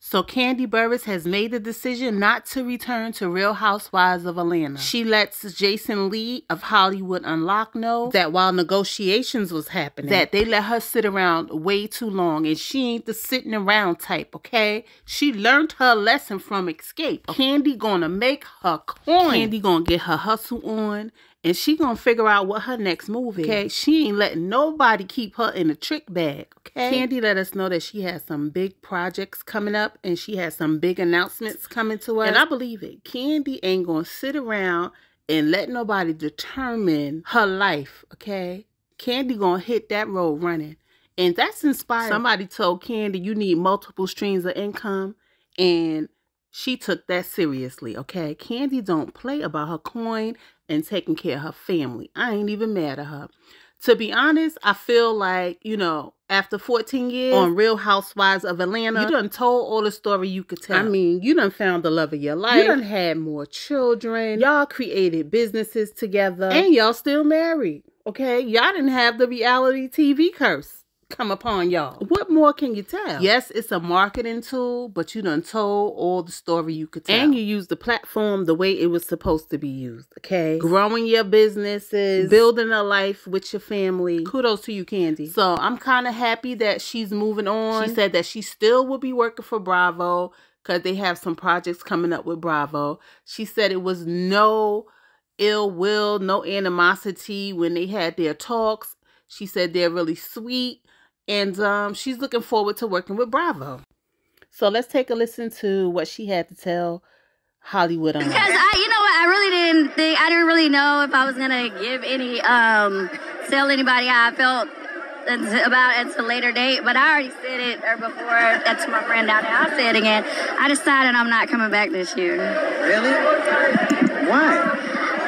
So Kandi Burruss has made the decision not to return to Real Housewives of Atlanta. She lets Jason Lee of Hollywood Unlocked know that while negotiations was happening, that they let her sit around way too long, and she ain't the sitting around type, okay? She learned her lesson from Escape. Kandi gonna make her coin. Kandi gonna get her hustle on, and she gonna figure out what her next move is. Okay, she ain't letting nobody keep her in a trick bag. Okay, Kandi let us know that she has some big projects coming up, and she has some big announcements coming to us. And I believe it. Kandi ain't gonna sit around and let nobody determine her life. Okay, Kandi gonna hit that road running, and that's inspiring. Somebody told Kandi you need multiple streams of income, and she took that seriously, okay? Kandi don't play about her coin and taking care of her family. I ain't even mad at her. To be honest, I feel like, you know, after 14 years on Real Housewives of Atlanta, you done told all the story you could tell. I mean, you done found the love of your life. You done had more children. Y'all created businesses together. And y'all still married, okay? Y'all didn't have the reality TV curse come upon y'all. What more can you tell? Yes, it's a marketing tool, but you done told all the story you could tell. And you used the platform the way it was supposed to be used, okay? Growing your businesses, building a life with your family. Kudos to you, Kandi. So I'm kind of happy that she's moving on. She said that she still will be working for Bravo because they have some projects coming up with Bravo. She said it was no ill will, no animosity when they had their talks. She said they're really sweet. And she's looking forward to working with Bravo. So let's take a listen to what she had to tell Hollywood Unlocked. Because you know what, I didn't really know if I was gonna give any, tell anybody how I felt about it until a later date. But I already said it before to my friend down there. I'll say it again. I decided I'm not coming back this year. Really? Why?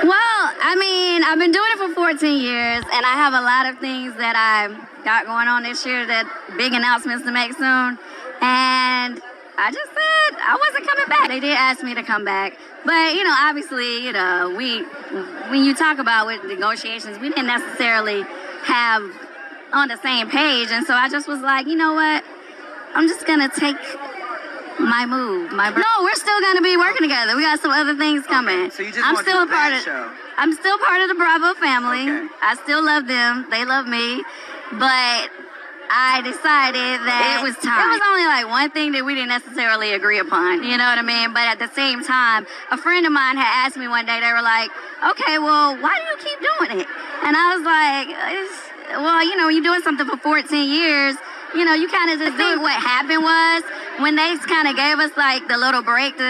Well, I mean, I've been doing it for 14 years, and I have a lot of things that I've got going on this year, that big announcements to make soon. And I just said I wasn't coming back. They did ask me to come back. But, you know, obviously, you know, when you talk about with negotiations, we didn't necessarily have on the same page. And so I just was like, you know what? I'm just going to take my move. No, we're still going to be working together. We got some other things coming. So you just want still a part of show. I'm still part of the Bravo family. Okay. I still love them. They love me. But I decided that it was time. It was only like one thing that we didn't necessarily agree upon. You know what I mean? But at the same time, a friend of mine had asked me one day, they were like, okay, well, why do you keep doing it? And I was like, well, you know, you're doing something for 14 years. You know, you kind of just think what happened was when they kind of gave us like the little break to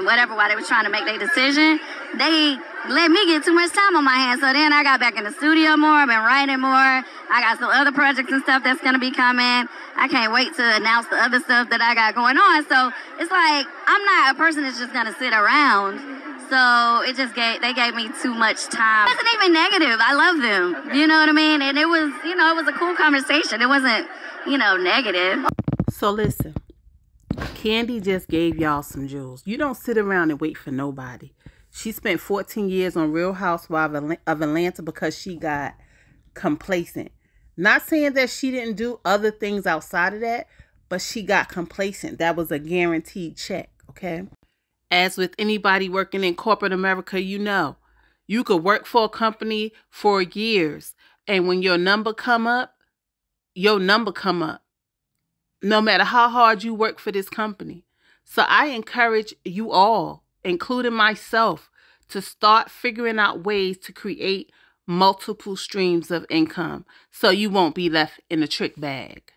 whatever, while they was trying to make their decision, they let me get too much time on my hands. So then I got back in the studio more. I've been writing more. I got some other projects and stuff that's going to be coming. I can't wait to announce the other stuff that I got going on. So it's like, I'm not a person that's just going to sit around. So it just they gave me too much time. It wasn't even negative. I love them. You know what I mean? And it was, you know, it was a cool conversation. It wasn't, you know, negative. So listen, Kandi just gave y'all some jewels. You don't sit around and wait for nobody. She spent 14 years on Real Housewives of Atlanta because she got complacent. Not saying that she didn't do other things outside of that, but she got complacent. That was a guaranteed check, okay? As with anybody working in corporate America, you know, you could work for a company for years, and when your number come up, no matter how hard you work for this company. So I encourage you all, including myself, to start figuring out ways to create multiple streams of income so you won't be left in a trick bag.